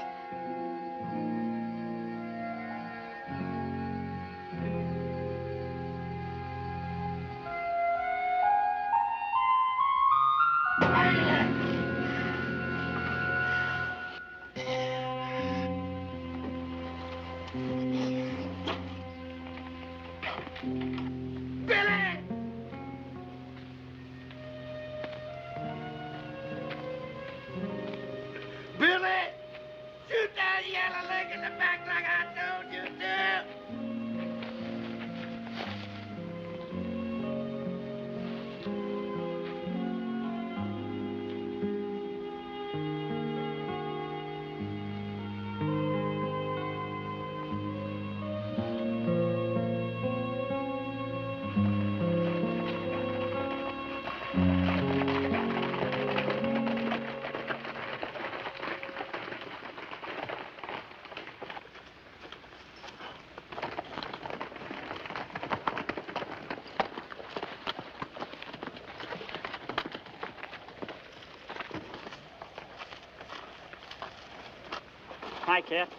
Hi, Cap.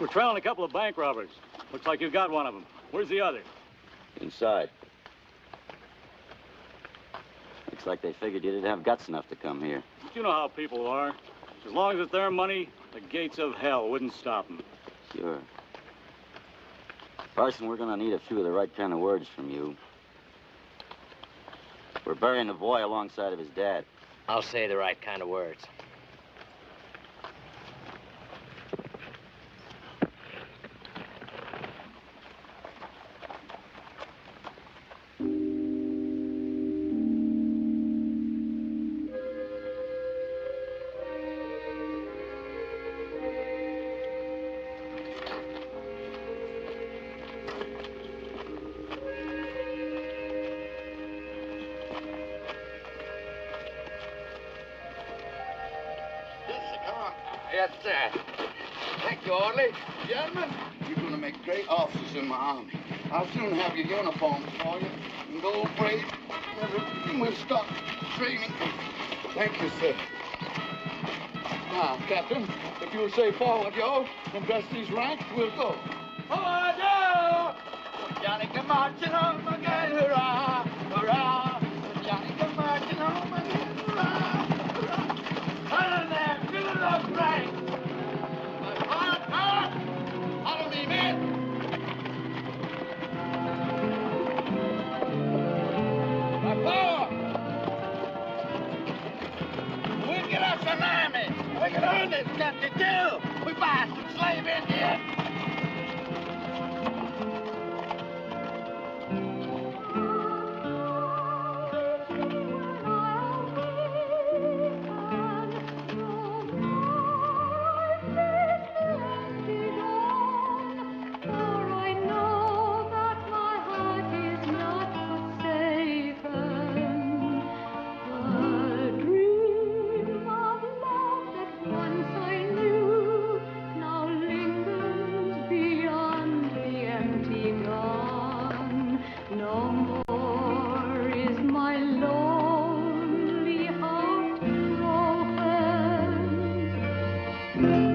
We're trailing a couple of bank robbers. Looks like you got one of them. Where's the other? Inside. Looks like they figured you didn't have guts enough to come here. You know how people are. As long as it's their money, the gates of hell wouldn't stop them. Sure. Parson, we're gonna need a few of the right kind of words from you. We're burying the boy alongside of his dad. I'll say the right kind of words. Yes, sir. Thank you, Orderly. Gentlemen, you're going to make great officers in my army. I'll soon have your uniforms for you, and gold braid, everything. We'll start training. Thank you, sir. Now, Captain, if you'll say forward, yo, and dress these ranks, we'll go. Forward, yo! Johnny come marching home again, hurrah, hurrah! Johnny come marching home again, hurrah, hurrah! Hold there, fill it up right! Hard, hard! Follow me, men! Forward! We'll get us an army! We can earn this country, too! We buy some slave Indians! Thank you.